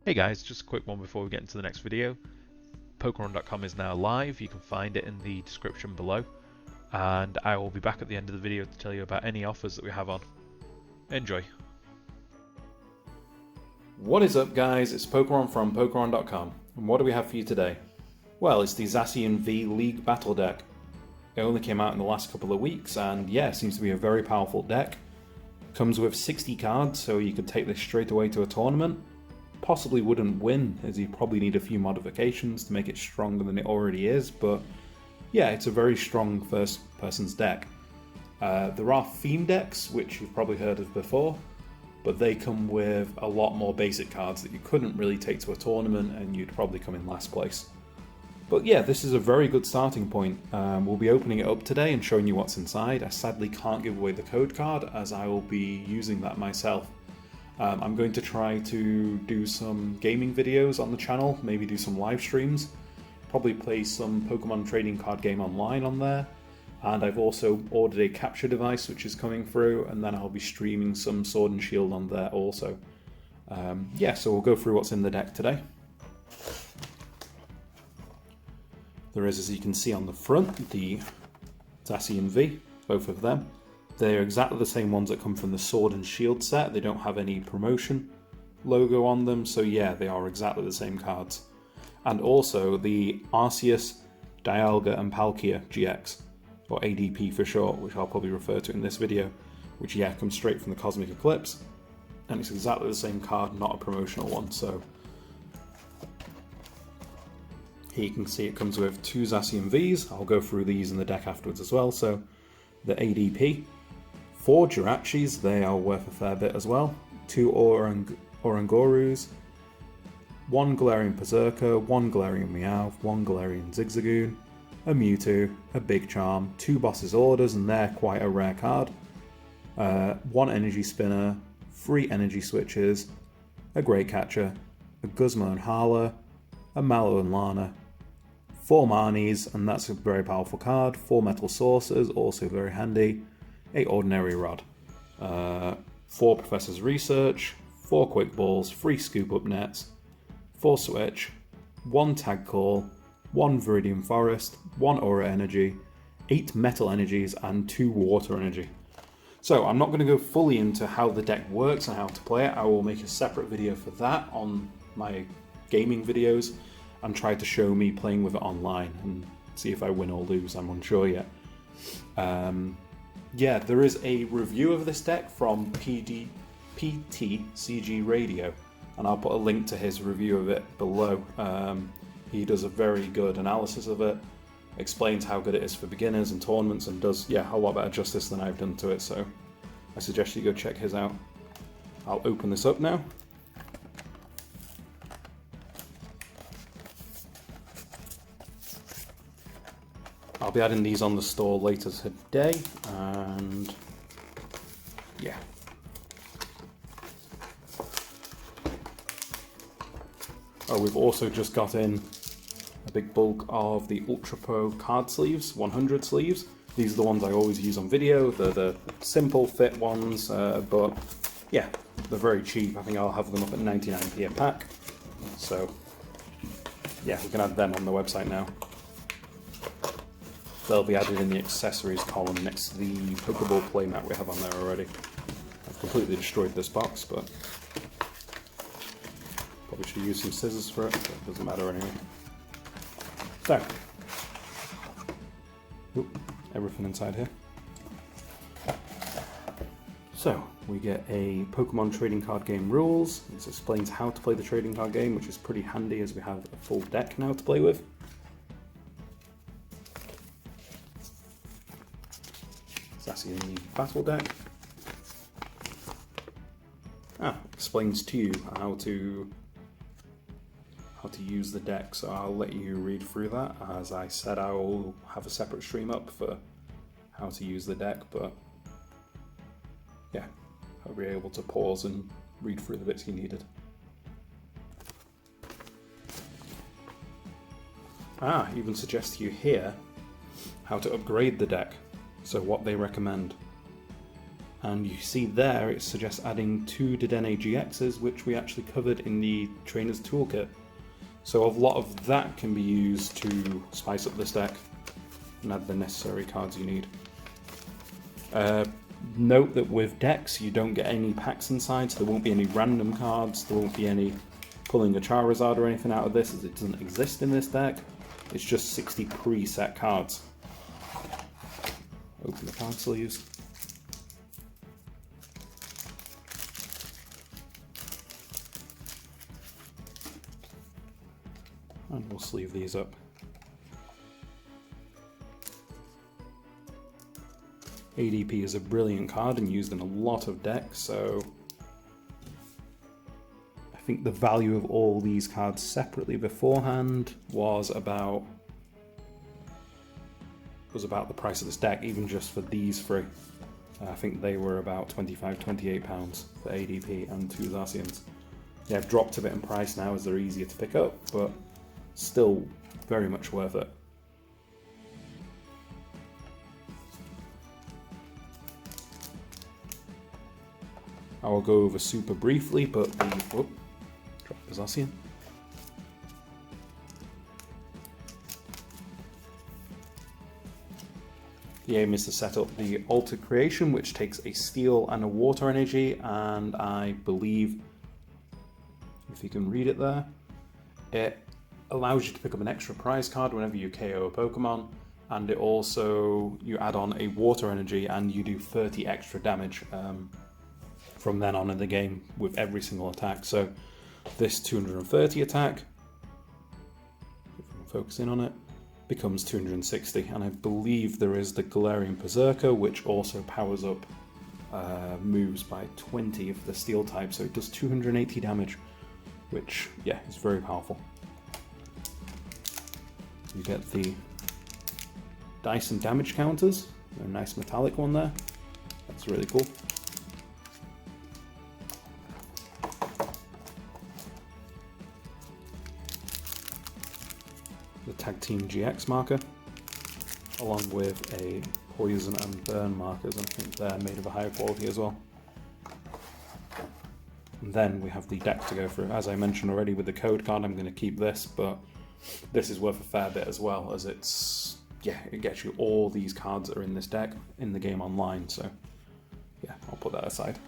Hey guys, just a quick one before we get into the next video. Pokemon.com is now live, you can find it in the description below, and I will be back at the end of the video to tell you about any offers that we have on. Enjoy! What is up guys, it's Pokemon from Pokemon.com, and what do we have for you today? Well, it's the Zacian V League Battle Deck. It only came out in the last couple of weeks, and yeah, it seems to be a very powerful deck. Comes with 60 cards, so you could take this straight away to a tournament. Possibly wouldn't win, as you probably need a few modifications to make it stronger than it already is, but yeah, it's a very strong first person's deck. There are theme decks, which you've probably heard of before, but they come with a lot more basic cards that you couldn't really take to a tournament and you'd probably come in last place. But yeah, this is a very good starting point. We'll be opening it up today and showing you what's inside. I sadly can't give away the code card as I will be using that myself. I'm going to try to do some gaming videos on the channel, maybe do some live streams, probably play some Pokemon trading card game online on there, and I've also ordered a capture device which is coming through, and then I'll be streaming some Sword and Shield on there also. Yeah, so we'll go through what's in the deck today. There is, as you can see on the front, the Zacian V, both of them. They're exactly the same ones that come from the Sword and Shield set. They don't have any promotion logo on them, so yeah, they are exactly the same cards. And also the Arceus, Dialga and Palkia GX, or ADP for short, which I'll probably refer to in this video, which yeah, comes straight from the Cosmic Eclipse. And it's exactly the same card, not a promotional one, so here you can see it comes with two Zacian Vs. I'll go through these in the deck afterwards as well. So the ADP, 4 Jirachis, they are worth a fair bit as well, 2 Orangurus, 1 Galarian Berserker, 1 Galarian Meowth, 1 Galarian Zigzagoon, a Mewtwo, a Big Charm, 2 Boss's Orders, and they're quite a rare card, 1 Energy Spinner, 3 Energy Switches, a Great Catcher, a Guzma and Hala, a Mallow and Lana, 4 Marnies, and that's a very powerful card, 4 Metal Saucers, also very handy, 8 Ordinary Rod, 4 Professor's Research, 4 Quick Balls, 3 Scoop Up Nets, 4 Switch, 1 Tag Call, 1 Viridian Forest, 1 Aura Energy, 8 Metal Energies, and 2 Water Energy. So I'm not going to go fully into how the deck works and how to play it. I will make a separate video for that on my gaming videos and try to show me playing with it online and see if I win or lose. I'm unsure yet. Yeah, there is a review of this deck from PTCG Radio, and I'll put a link to his review of it below. He does a very good analysis of it, explains how good it is for beginners and tournaments, and does, yeah, a lot better justice than I've done to it, so I suggest you go check his out. I'll open this up now. I'll be adding these on the store later today, and yeah. Oh, we've also just got in a big bulk of the Ultra Pro card sleeves, 100 sleeves. These are the ones I always use on video. They're the simple fit ones, but yeah, they're very cheap. I think I'll have them up at 99p a pack. So yeah, we can add them on the website now. They'll be added in the accessories column next to the Pokeball playmat we have on there already. I've completely destroyed this box, but probably should use some scissors for it, but it doesn't matter anyway. So, everything inside here. So, we get a Pokemon trading card game rules. This explains how to play the trading card game, which is pretty handy as we have a full deck now to play with. Zacian the Battle Deck. Explains to you how to use the deck, so I'll let you read through that. As I said, I will have a separate stream up for how to use the deck, but yeah, I'll be able to pause and read through the bits you needed. Even suggest to you here how to upgrade the deck, so what they recommend. And you see there it suggests adding 2 Dedenne GXs, which we actually covered in the Trainer's Toolkit. So a lot of that can be used to spice up this deck and add the necessary cards you need. Note that with decks you don't get any packs inside, so there won't be any random cards, there won't be any pulling a Charizard or anything out of this, as it doesn't exist in this deck. It's just 60 preset cards. Open the card sleeves. And we'll sleeve these up. ADP is a brilliant card and used in a lot of decks, so I think the value of all these cards separately beforehand was about the price of this deck, even just for these 3. I think they were about £25–28 for ADP and 2 Zacians. They've dropped a bit in price now as they're easier to pick up, but still very much worth it. I will go over super briefly, but drop the Zacian. The aim is to set up the Altered Creation, which takes a steel and a water energy, and I believe, if you can read it there, it allows you to pick up an extra prize card whenever you KO a Pokemon, and it also, you add on a water energy and you do 30 extra damage from then on in the game with every single attack. So this 230 attack, if we can focus in on it, becomes 260, and I believe there is the Galarian Berserker, which also powers up moves by 20 of the steel type, so it does 280 damage, which, yeah, is very powerful. You get the dice and damage counters, a nice metallic one there, that's really cool. The Tag Team GX marker, along with a poison and burn markers, and I think they're made of a higher quality as well. And then we have the deck to go through. As I mentioned already with the code card, I'm going to keep this, but this is worth a fair bit as well, as it's, yeah, it gets you all these cards that are in this deck in the game online, so yeah, I'll put that aside.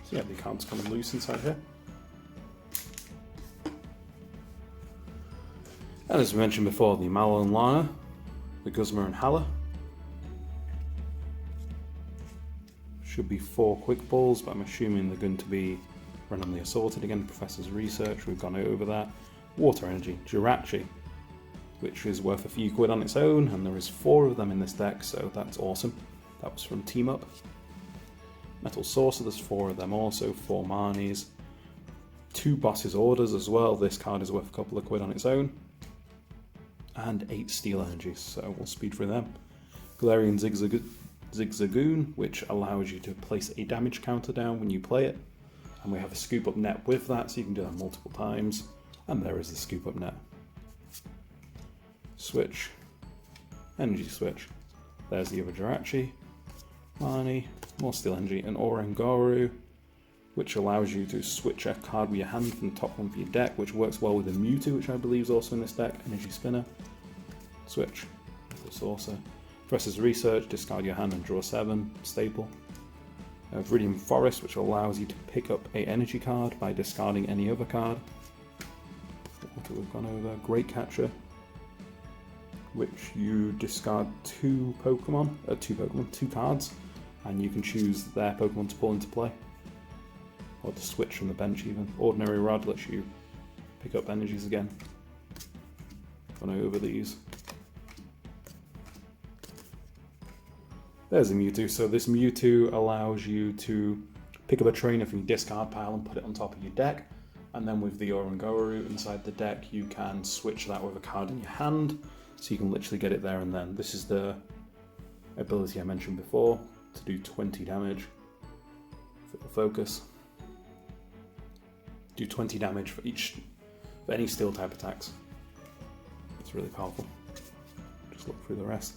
So yeah, the cards coming loose inside here. And as we mentioned before, the Mallow and Lana, the Guzma and Hala. Should be 4 quick balls, but I'm assuming they're going to be randomly assorted again. Professor's Research, we've gone over that. Water Energy, Jirachi, which is worth a few quid on its own, and there is 4 of them in this deck, so that's awesome. That was from Team Up. Metal Saucer, there's 4 of them also, 4 Marnies. 2 Boss's Orders as well, this card is worth a couple of quid on its own. And 8 Steel Energies, so we'll speed through them. Galarian Zigzagoon, which allows you to place a damage counter down when you play it. And we have a Scoop Up Net with that, so you can do that multiple times. And there is the Scoop Up Net. Switch. Energy Switch. There's the other Jirachi. Marnie. More Steel Energy. And Oranguru, which allows you to switch a card with your hand from the top one for your deck, which works well with the Mewtwo, which I believe is also in this deck. Energy Spinner. Switch. The Saucer. Professor's Research, discard your hand and draw 7. Staple. Viridian Forest, which allows you to pick up a energy card by discarding any other card. What we've gone over. Great Catcher, which you discard 2 cards, and you can choose their Pokemon to pull into play. Or to switch from the bench even. Ordinary Rod lets you pick up energies again. Gone over these. There's a Mewtwo. So this Mewtwo allows you to pick up a trainer from your discard pile and put it on top of your deck. And then with the Oranguru inside the deck, you can switch that with a card in your hand. So you can literally get it there and then. This is the ability I mentioned before. to do 20 damage. If it'll focus. Do 20 damage for any steel type attacks. It's really powerful. Just look through the rest.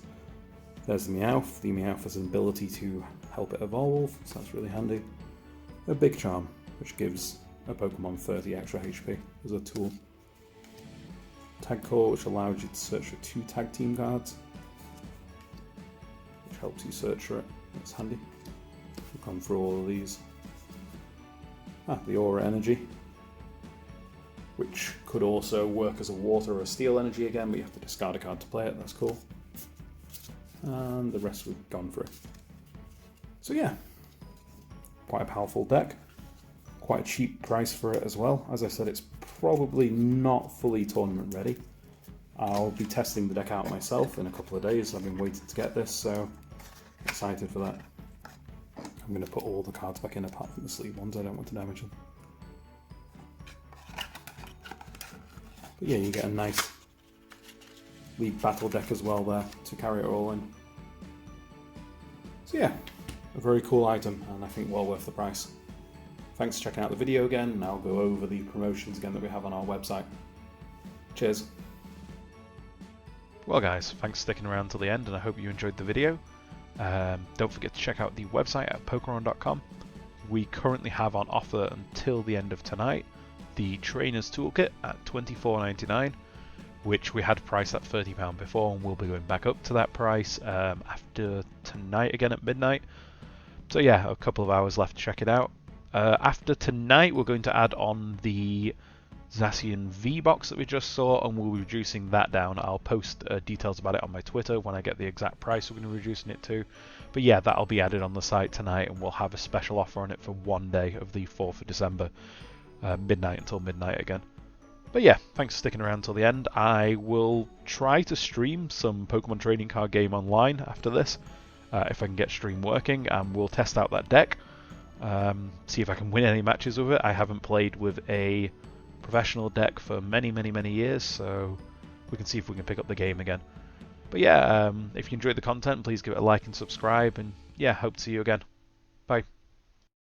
There's the Meowth. The Meowth has an ability to help it evolve, so that's really handy. A Big Charm, which gives a Pokemon 30 extra HP as a tool. Tag Core, which allows you to search for 2 tag team cards, which helps you search for it. That's handy. We've gone through all of these. The Aura Energy, which could also work as a water or a steel energy again, but you have to discard a card to play it. That's cool. And the rest we've gone through. So yeah, quite a powerful deck. Quite a cheap price for it as well. As I said, it's probably not fully tournament ready. I'll be testing the deck out myself in a couple of days. I've been waiting to get this, so excited for that. I'm going to put all the cards back in apart from the sleeve ones. I don't want to damage them. But yeah, you get a nice League Battle deck as well there to carry it all in. So yeah, a very cool item, and I think well worth the price. Thanks for checking out the video again, and I'll go over the promotions again that we have on our website. Cheers. Well guys, thanks for sticking around till the end, and I hope you enjoyed the video. Don't forget to check out the website at Pokemon.com. We currently have on offer until the end of tonight the Trainer's Toolkit at $24.99, which we had priced at £30 before, and we'll be going back up to that price after tonight again at midnight. So yeah, a couple of hours left to check it out. After tonight, we're going to add on the Zacian V box that we just saw, and we'll be reducing that down. I'll post details about it on my Twitter when I get the exact price we're going to be reducing it to. But yeah, that'll be added on the site tonight, and we'll have a special offer on it for one day of the 4th of December, midnight until midnight again. But yeah, thanks for sticking around till the end. I will try to stream some Pokemon Trading Card Game online after this, if I can get stream working, and we'll test out that deck. See if I can win any matches with it. I haven't played with a professional deck for many years, so we can see if we can pick up the game again. But yeah, if you enjoyed the content, please give it a like and subscribe, and yeah, hope to see you again.